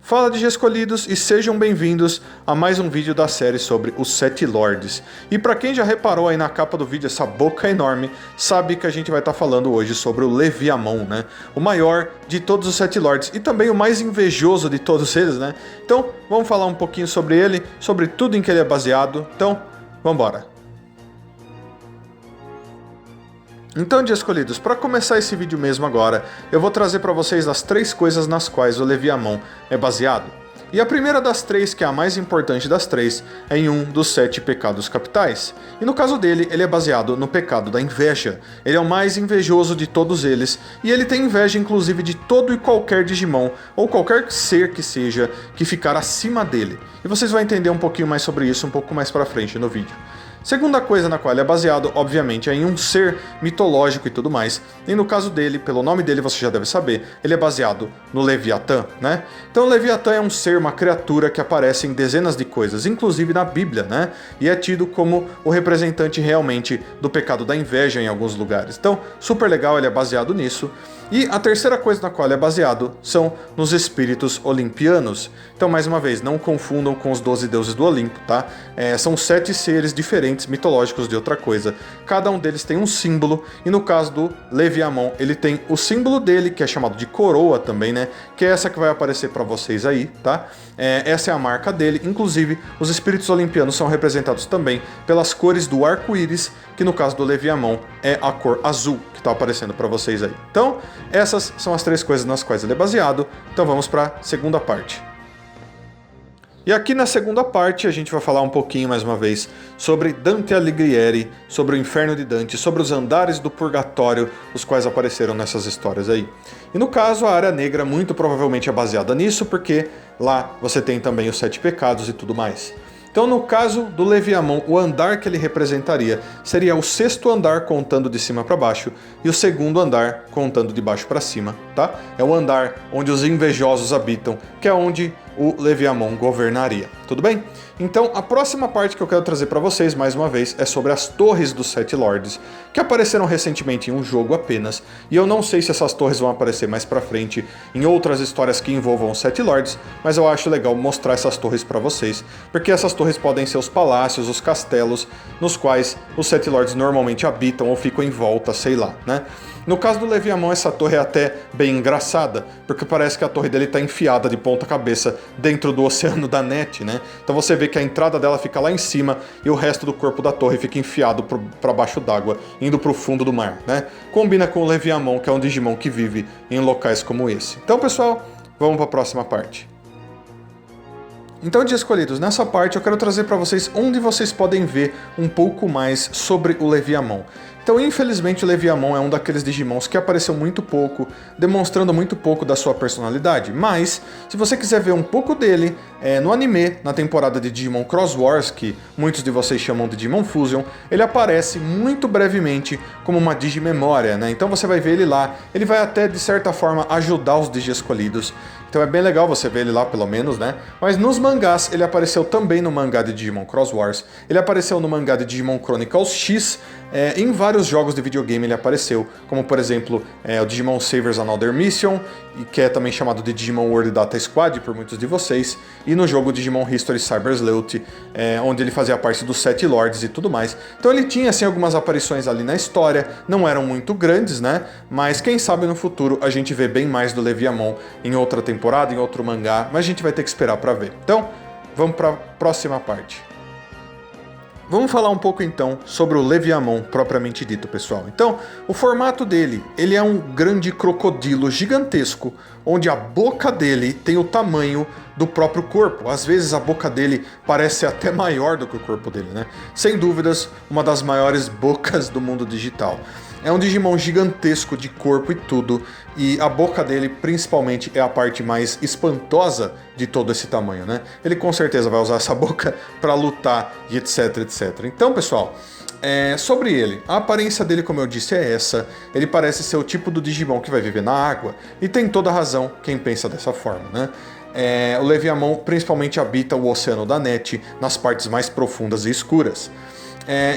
Fala de Escolhidos e sejam bem-vindos a mais um vídeo da série sobre os Sete Lords. E para quem já reparou aí na capa do vídeo, essa boca enorme, sabe que a gente vai estar falando hoje sobre o Leviamon, né? O maior de todos os Sete Lords e também o mais invejoso de todos eles, né? Então, vamos falar um pouquinho sobre ele, sobre tudo em que ele é baseado. Então, vamos embora. Então, de Escolhidos, para começar esse vídeo mesmo agora, eu vou trazer para vocês as três coisas nas quais o Leviamon é baseado. E a primeira das três, que é a mais importante das três, é em um dos 7 pecados capitais. E no caso dele, ele é baseado no pecado da inveja. Ele é o mais invejoso de todos eles, e ele tem inveja inclusive de todo e qualquer Digimon, ou qualquer ser que seja, que ficar acima dele. E vocês vão entender um pouquinho mais sobre isso um pouco mais para frente no vídeo. Segunda coisa na qual ele é baseado, obviamente, é em um ser mitológico e tudo mais. E no caso dele, pelo nome dele você já deve saber, ele é baseado no Leviatã, né? Então o Leviatã é um ser, uma criatura que aparece em dezenas de coisas, inclusive na Bíblia, né? E é tido como o representante realmente do pecado da inveja em alguns lugares. Então, super legal, ele é baseado nisso. E a terceira coisa na qual ele é baseado são nos espíritos olimpianos. Então, mais uma vez, não confundam com os 12 deuses do Olimpo, tá? São 7 seres diferentes, mitológicos de outra coisa. Cada um deles tem um símbolo, e no caso do Leviamon, ele tem o símbolo dele, que é chamado de coroa também, né? Que é essa que vai aparecer para vocês aí, tá? Essa é a marca dele. Inclusive, os espíritos olimpianos são representados também pelas cores do arco-íris, que no caso do Leviamon é a cor azul, que está aparecendo para vocês aí. Então, essas são as três coisas nas quais ele é baseado. Então vamos para a segunda parte. E aqui na segunda parte a gente vai falar um pouquinho mais uma vez sobre Dante Alighieri, sobre o Inferno de Dante, sobre os andares do purgatório, os quais apareceram nessas histórias aí. E no caso a Área Negra muito provavelmente é baseada nisso, porque lá você tem também os 7 pecados e tudo mais. Então, no caso do Leviamon, o andar que ele representaria seria o 6º andar contando de cima para baixo e o 2º andar contando de baixo para cima, tá? É o andar onde os invejosos habitam, que é onde o Leviamon governaria, tudo bem? Então, a próxima parte que eu quero trazer para vocês, mais uma vez, é sobre as Torres dos Sete Lords, que apareceram recentemente em um jogo apenas, e eu não sei se essas torres vão aparecer mais pra frente em outras histórias que envolvam os Sete Lords, mas eu acho legal mostrar essas torres para vocês, porque essas torres podem ser os palácios, os castelos, nos quais os Sete Lords normalmente habitam ou ficam em volta, sei lá, né? No caso do Leviamon, essa torre é até bem engraçada, porque parece que a torre dele está enfiada de ponta cabeça dentro do oceano da Net, né? Então você vê que a entrada dela fica lá em cima e o resto do corpo da torre fica enfiado para baixo d'água, indo para o fundo do mar, né? Combina com o Leviamon, que é um Digimon que vive em locais como esse. Então, pessoal, vamos para a próxima parte. Então, de Escolhidos, nessa parte eu quero trazer para vocês onde vocês podem ver um pouco mais sobre o Leviamon. Então, infelizmente, o Leviamon é um daqueles Digimons que apareceu muito pouco, demonstrando muito pouco da sua personalidade. Mas, se você quiser ver um pouco dele, no anime, na temporada de Digimon Cross Wars, que muitos de vocês chamam de Digimon Fusion, ele aparece muito brevemente como uma Digimemória, né? Então você vai ver ele lá, ele vai até, de certa forma, ajudar os Digi Escolhidos. Então é bem legal você ver ele lá, pelo menos, né? Mas nos mangás, ele apareceu também no mangá de Digimon Cross Wars, ele apareceu no mangá de Digimon Chronicles X, em vários jogos de videogame ele apareceu, como por exemplo o Digimon Savers Another Mission, que é também chamado de Digimon World Data Squad por muitos de vocês, e no jogo Digimon History Cyber Sleuth, onde ele fazia parte dos 7 Lords e tudo mais. Então ele tinha assim algumas aparições ali na história, não eram muito grandes, né? Mas quem sabe no futuro a gente vê bem mais do Leviamon em outra temporada, em outro mangá, mas a gente vai ter que esperar para ver. Então, vamos para a próxima parte. Vamos falar um pouco então sobre o Leviamon propriamente dito, pessoal. Então, o formato dele, ele é um grande crocodilo gigantesco, onde a boca dele tem o tamanho do próprio corpo. Às vezes a boca dele parece até maior do que o corpo dele, né? Sem dúvidas, uma das maiores bocas do mundo digital. É um Digimon gigantesco de corpo e tudo, e a boca dele principalmente é a parte mais espantosa de todo esse tamanho, né? Ele com certeza vai usar essa boca para lutar e etc, etc. Então, pessoal, sobre ele, a aparência dele, como eu disse, é essa. Ele parece ser o tipo do Digimon que vai viver na água, e tem toda razão quem pensa dessa forma, né? O Leviamon principalmente habita o Oceano da Net, nas partes mais profundas e escuras.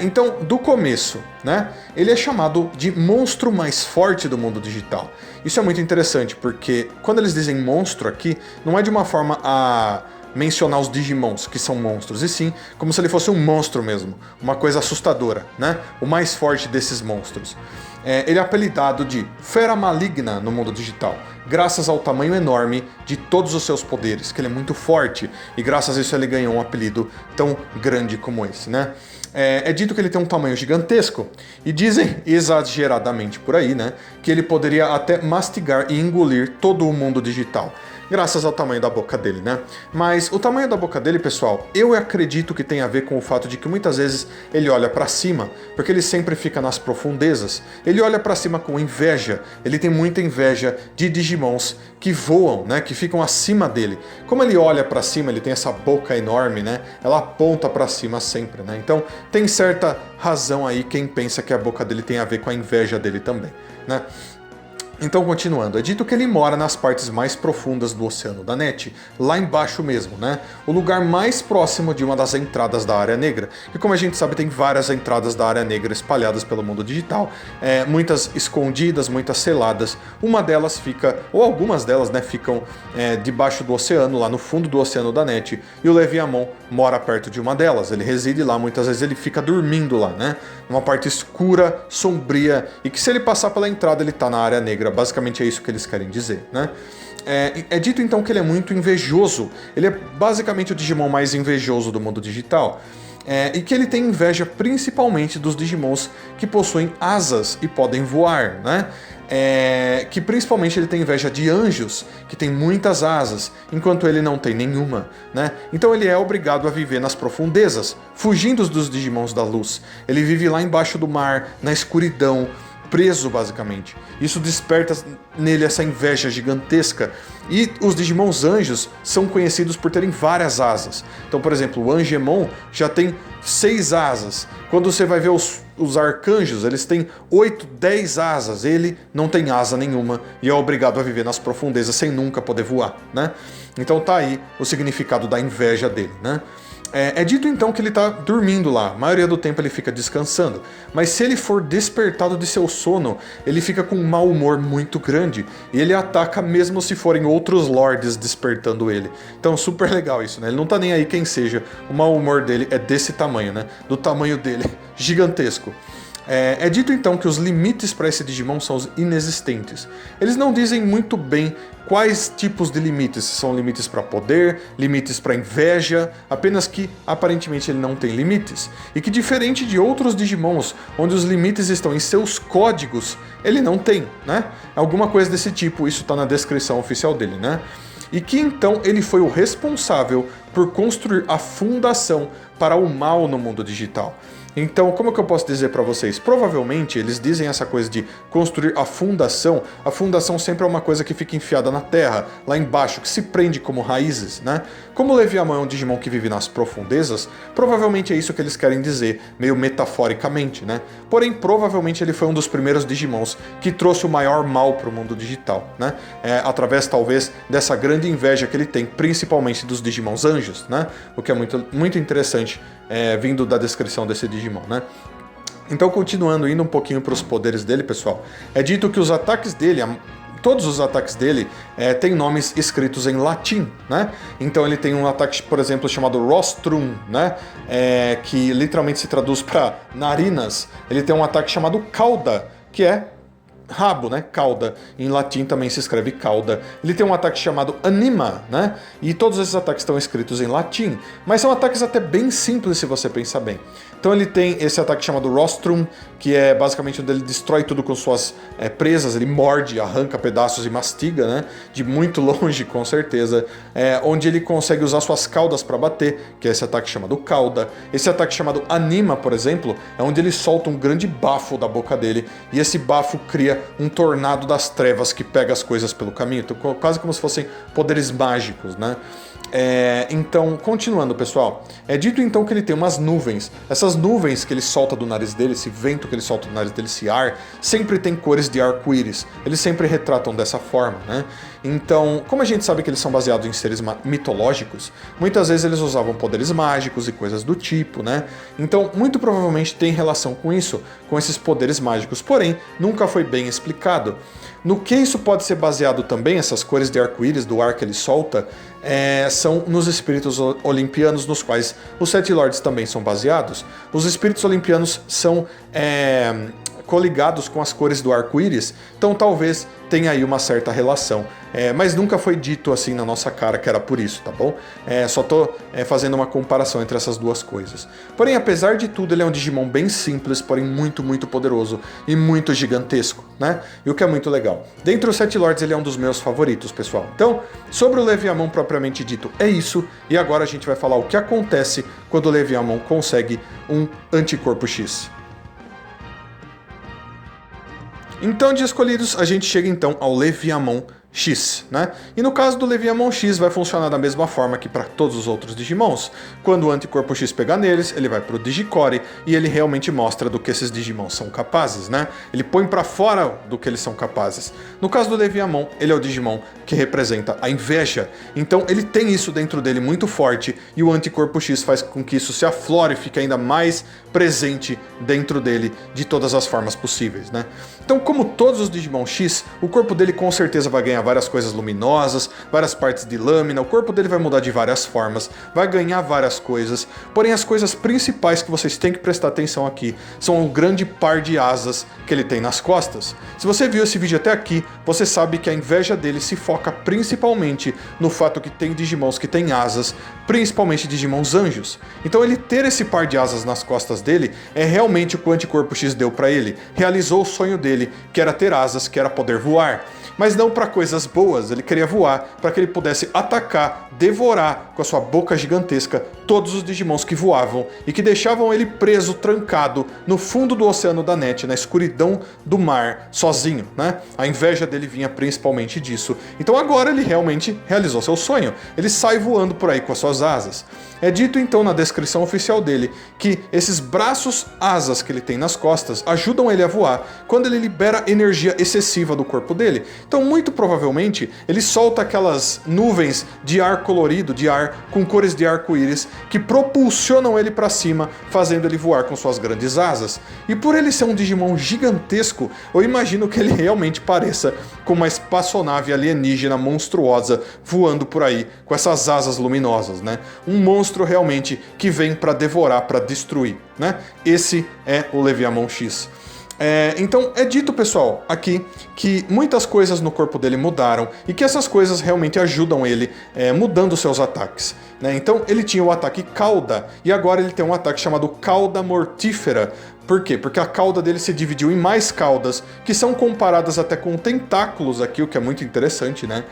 Então, do começo, né, ele é chamado de monstro mais forte do mundo digital. Isso é muito interessante, porque quando eles dizem monstro aqui, não é de uma forma a mencionar os Digimons, que são monstros, e sim como se ele fosse um monstro mesmo, uma coisa assustadora, né? O mais forte desses monstros. Ele é apelidado de Fera Maligna no mundo digital, graças ao tamanho enorme de todos os seus poderes, que ele é muito forte, e graças a isso ele ganhou um apelido tão grande como esse, né? É dito que ele tem um tamanho gigantesco, e dizem exageradamente por aí, né, que ele poderia até mastigar e engolir todo o mundo digital, graças ao tamanho da boca dele, né? Mas o tamanho da boca dele, pessoal, eu acredito que tem a ver com o fato de que muitas vezes ele olha pra cima, porque ele sempre fica nas profundezas. Ele olha pra cima com inveja, ele tem muita inveja de Digimons que voam, né, que ficam acima dele. Como ele olha pra cima, ele tem essa boca enorme, né? Ela aponta pra cima sempre, né? Então, tem certa razão aí quem pensa que a boca dele tem a ver com a inveja dele também, né? Então, continuando, é dito que ele mora nas partes mais profundas do Oceano da Net, lá embaixo mesmo, né? O lugar mais próximo de uma das entradas da Área Negra. E como a gente sabe, tem várias entradas da Área Negra espalhadas pelo mundo digital, muitas escondidas, muitas seladas. Uma delas fica, ou algumas delas, né, ficam debaixo do oceano, lá no fundo do Oceano da Net, e o Leviamon mora perto de uma delas. Ele reside lá, muitas vezes ele fica dormindo lá, né? Numa parte escura, sombria, e que se ele passar pela entrada, ele tá na Área Negra. Basicamente é isso que eles querem dizer, né? É dito então que ele é muito invejoso. Ele é basicamente o Digimon mais invejoso do mundo digital. E que ele tem inveja principalmente dos Digimons que possuem asas e podem voar, né? Que principalmente ele tem inveja de anjos, que tem muitas asas, enquanto ele não tem nenhuma, né? Então ele é obrigado a viver nas profundezas, fugindo dos Digimons da luz. Ele vive lá embaixo do mar, na escuridão, preso basicamente. Isso desperta nele essa inveja gigantesca. E os Digimons anjos são conhecidos por terem várias asas. Então, por exemplo, o Angemon já tem 6 asas. Quando você vai ver os arcanjos, eles têm 8, 10 asas. Ele não tem asa nenhuma e é obrigado a viver nas profundezas sem nunca poder voar, né? Então tá aí o significado da inveja dele, né? É dito então que ele está dormindo lá, a maioria do tempo ele fica descansando, mas se ele for despertado de seu sono, ele fica com um mau humor muito grande e ele ataca mesmo se forem outros lords despertando ele. Então super legal isso, né? Ele não tá nem aí quem seja, o mau humor dele é desse tamanho, né? Do tamanho dele, gigantesco. É dito então que os limites para esse Digimon são os inexistentes. Eles não dizem muito bem quais tipos de limites, se são limites para poder, limites para inveja, apenas que aparentemente ele não tem limites. E que diferente de outros Digimons, onde os limites estão em seus códigos, ele não tem, né? Alguma coisa desse tipo, isso está na descrição oficial dele, né? E que então ele foi o responsável por construir a fundação para o mal no mundo digital. Então, como que eu posso dizer para vocês? Provavelmente eles dizem essa coisa de construir a fundação. A fundação sempre é uma coisa que fica enfiada na terra, lá embaixo, que se prende como raízes, né? Como o Leviamon é um Digimon que vive nas profundezas, provavelmente é isso que eles querem dizer, meio metaforicamente, né? Porém, provavelmente ele foi um dos primeiros Digimons que trouxe o maior mal para o mundo digital, né? Através, talvez, dessa grande inveja que ele tem, principalmente dos Digimons anjos, né? O que é muito, muito interessante, vindo da descrição desse Digimon, né? Então, continuando, indo um pouquinho para os poderes dele, pessoal, é dito que os ataques dele, todos os ataques dele têm nomes escritos em latim, né? Então ele tem um ataque, por exemplo, chamado Rostrum, né? Que literalmente se traduz para narinas. Ele tem um ataque chamado Cauda, que é rabo, né? Cauda. Em latim também se escreve cauda. Ele tem um ataque chamado Anima, né? E todos esses ataques estão escritos em latim, mas são ataques até bem simples se você pensar bem. Então ele tem esse ataque chamado Rostrum, que é basicamente onde ele destrói tudo com suas presas, ele morde, arranca pedaços e mastiga, né? De muito longe, com certeza. Onde ele consegue usar suas caudas para bater, que é esse ataque chamado Cauda. Esse ataque chamado Anima, por exemplo, é onde ele solta um grande bafo da boca dele, e esse bafo cria um tornado das trevas que pega as coisas pelo caminho, então, quase como se fossem poderes mágicos, né? Então, continuando, pessoal, é dito então que ele tem umas nuvens. Essas nuvens que ele solta do nariz dele, esse vento que ele solta do nariz dele, esse ar, sempre tem cores de arco-íris. Eles sempre retratam dessa forma, né? Então, como a gente sabe que eles são baseados em seres mitológicos, muitas vezes eles usavam poderes mágicos e coisas do tipo, né? Então, muito provavelmente tem relação com isso, com esses poderes mágicos, porém, nunca foi bem explicado. No que isso pode ser baseado também, essas cores de arco-íris do ar que ele solta, são nos espíritos olimpianos, nos quais os Sete Lords também são baseados. Os espíritos olimpianos são coligados com as cores do arco-íris, então talvez tenha aí uma certa relação. Mas nunca foi dito assim na nossa cara que era por isso, tá bom? Só tô fazendo uma comparação entre essas duas coisas. Porém, apesar de tudo, ele é um Digimon bem simples, porém muito, muito poderoso e muito gigantesco, né? E o que é muito legal. Dentre os Sete Lords, ele é um dos meus favoritos, pessoal. Então, sobre o Leviamon propriamente dito, é isso. E agora a gente vai falar o que acontece quando o Leviamon consegue um Anticorpo X. Então, de escolhidos, a gente chega então ao Leviamon X, né? E no caso do Leviamon X vai funcionar da mesma forma que para todos os outros Digimons. Quando o Anticorpo X pegar neles, ele vai pro Digicore e ele realmente mostra do que esses Digimons são capazes, né? Ele põe para fora do que eles são capazes. No caso do Leviamon, ele é o Digimon que representa a inveja. Então ele tem isso dentro dele muito forte e o Anticorpo X faz com que isso se aflore e fique ainda mais presente dentro dele de todas as formas possíveis, né? Então, como todos os Digimon X, o corpo dele com certeza vai ganhar várias coisas luminosas, várias partes de lâmina, o corpo dele vai mudar de várias formas, vai ganhar várias coisas, porém as coisas principais que vocês têm que prestar atenção aqui são o grande par de asas que ele tem nas costas. Se você viu esse vídeo até aqui, você sabe que a inveja dele se foca principalmente no fato que tem Digimons que têm asas, principalmente Digimons anjos. Então ele ter esse par de asas nas costas dele é realmente o que o Anticorpo X deu pra ele, realizou o sonho dele, que era ter asas, que era poder voar. Mas não para coisas boas, ele queria voar para que ele pudesse atacar, devorar com a sua boca gigantesca todos os Digimons que voavam e que deixavam ele preso, trancado no fundo do oceano da Net, na escuridão do mar, sozinho, né? A inveja dele vinha principalmente disso. Então agora ele realmente realizou seu sonho. Ele sai voando por aí com as suas asas. É dito então na descrição oficial dele que esses braços asas que ele tem nas costas ajudam ele a voar quando ele libera energia excessiva do corpo dele. Então muito provavelmente ele solta aquelas nuvens de ar colorido, de ar com cores de arco-íris que propulsionam ele para cima, fazendo ele voar com suas grandes asas. E por ele ser um Digimon gigantesco, eu imagino que ele realmente pareça com uma espaçonave alienígena monstruosa voando por aí com essas asas luminosas, né? Um monstro realmente que vem para devorar, para destruir, né? Esse é o Leviamon X. Então é dito, pessoal, aqui que muitas coisas no corpo dele mudaram e que essas coisas realmente ajudam ele mudando seus ataques, né? Então ele tinha o ataque cauda e agora ele tem um ataque chamado cauda mortífera. Por quê? Porque a cauda dele se dividiu em mais caudas que são comparadas até com tentáculos aqui, o que é muito interessante, né?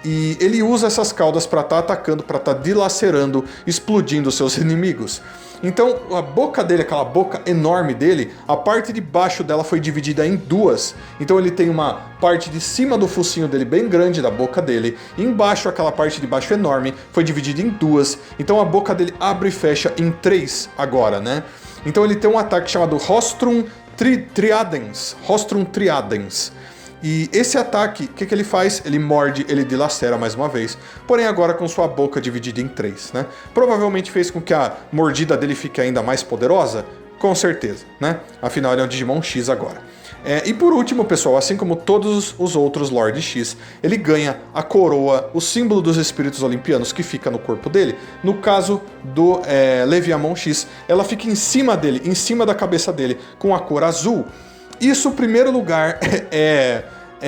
E ele usa essas caudas para estar atacando, para estar dilacerando, explodindo seus inimigos. Então a boca dele, aquela boca enorme dele, a parte de baixo dela foi dividida em duas. Então ele tem uma parte de cima do focinho dele bem grande da boca dele, e embaixo aquela parte de baixo enorme foi dividida em duas. Então a boca dele abre e fecha em três agora, né? Então ele tem um ataque chamado Rostrum Triadens. Rostrum Triadens. E esse ataque, o que ele faz? Ele morde, ele dilacera mais uma vez, porém agora com sua boca dividida em três, né? Provavelmente fez com que a mordida dele fique ainda mais poderosa? Com certeza, né? Afinal ele é um Digimon X agora. E por último, pessoal, assim como todos os outros Lord X, ele ganha a coroa, o símbolo dos espíritos olimpianos que fica no corpo dele. No caso do Leviamon X, ela fica em cima dele, em cima da cabeça dele, com a cor azul. Isso, em primeiro lugar, é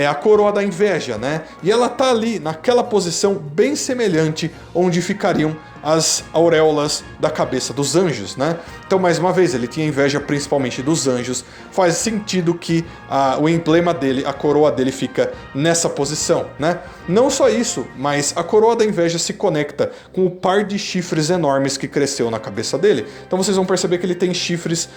a coroa da inveja, né? E ela tá ali, naquela posição bem semelhante onde ficariam as auréolas da cabeça dos anjos, né? Então, mais uma vez, ele tinha inveja principalmente dos anjos. Faz sentido que o emblema dele, a coroa dele, fica nessa posição, né? Não só isso, mas a coroa da inveja se conecta com o par de chifres enormes que cresceu na cabeça dele. Então vocês vão perceber que ele tem chifres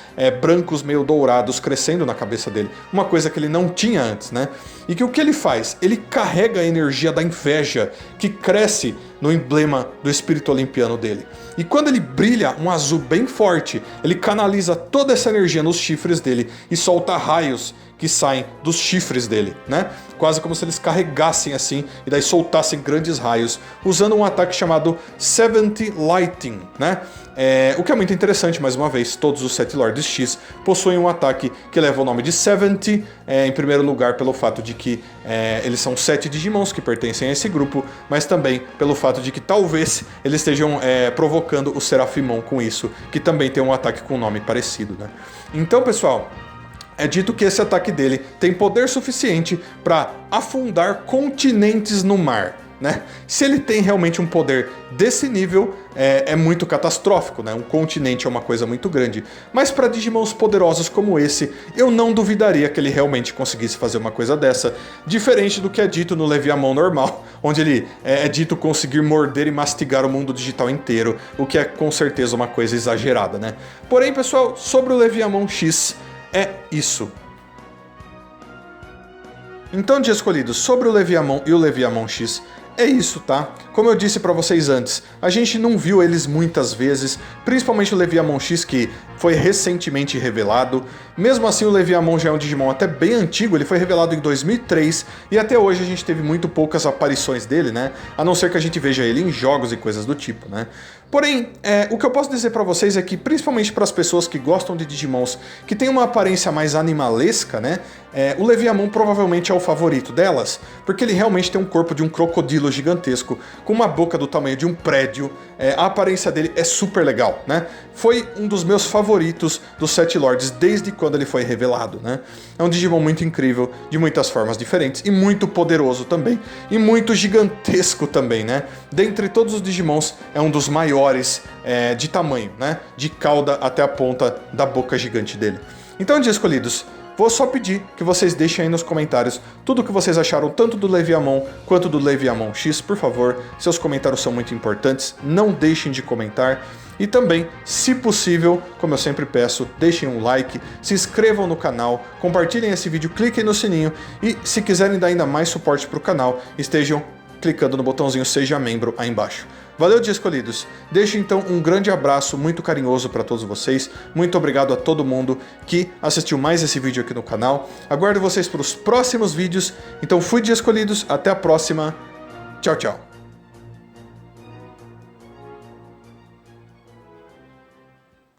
brancos meio dourados crescendo na cabeça dele. Uma coisa que ele não tinha antes, né? E que o que ele faz? Ele carrega a energia da inveja que cresce no emblema do espírito olimpiano dele. E quando ele brilha um azul bem forte, ele canaliza toda essa energia nos chifres dele e solta raios que saem dos chifres dele, né? Quase como se eles carregassem assim e daí soltassem grandes raios, usando um ataque chamado 70 Lightning, né? O que é muito interessante, mais uma vez, todos os 7 Lords X possuem um ataque que leva o nome de 70, em primeiro lugar pelo fato de que eles são 7 Digimons que pertencem a esse grupo, mas também pelo fato de que talvez eles estejam provocando o Seraphimon com isso, que também tem um ataque com um nome parecido, né? Então, pessoal, é dito que esse ataque dele tem poder suficiente para afundar continentes no mar, né? Se ele tem realmente um poder desse nível, é muito catastrófico, né? Um continente é uma coisa muito grande. Mas para Digimons poderosos como esse, eu não duvidaria que ele realmente conseguisse fazer uma coisa dessa, diferente do que é dito no Leviamon normal, onde ele é dito conseguir morder e mastigar o mundo digital inteiro, o que é com certeza uma coisa exagerada, né? Porém, pessoal, sobre o Leviamon X, é isso. Então, de escolhidos, sobre o Leviamon e o Leviamon X, é isso, tá? Como eu disse pra vocês antes, a gente não viu eles muitas vezes, principalmente o Leviamon X, que foi recentemente revelado. Mesmo assim, o Leviamon já é um Digimon até bem antigo, ele foi revelado em 2003, e até hoje a gente teve muito poucas aparições dele, né? A não ser que a gente veja ele em jogos e coisas do tipo, né? Porém, o que eu posso dizer pra vocês é que, principalmente para as pessoas que gostam de Digimons, que tem uma aparência mais animalesca, né? O Leviamon provavelmente é o favorito delas, porque ele realmente tem um corpo de um crocodilo gigantesco, com uma boca do tamanho de um prédio. A aparência dele é super legal, né? Foi um dos meus favoritos dos 7 Lords desde quando ele foi revelado, né? É um Digimon muito incrível, de muitas formas diferentes, e muito poderoso também, e muito gigantesco também, né? Dentre todos os Digimons, é um dos maiores de tamanho, né? De cauda até a ponta da boca gigante dele. Então, de escolhidos, vou só pedir que vocês deixem aí nos comentários tudo o que vocês acharam tanto do Leviamon quanto do Leviamon X, por favor. Seus comentários são muito importantes, não deixem de comentar. E também, se possível, como eu sempre peço, deixem um like, se inscrevam no canal, compartilhem esse vídeo, cliquem no sininho e, se quiserem dar ainda mais suporte para o canal, estejam clicando no botãozinho Seja Membro aí embaixo. Valeu, de escolhidos! Deixo então um grande abraço muito carinhoso para todos vocês. Muito obrigado a todo mundo que assistiu mais esse vídeo aqui no canal. Aguardo vocês para os próximos vídeos. Então fui, de escolhidos, até a próxima. Tchau, tchau!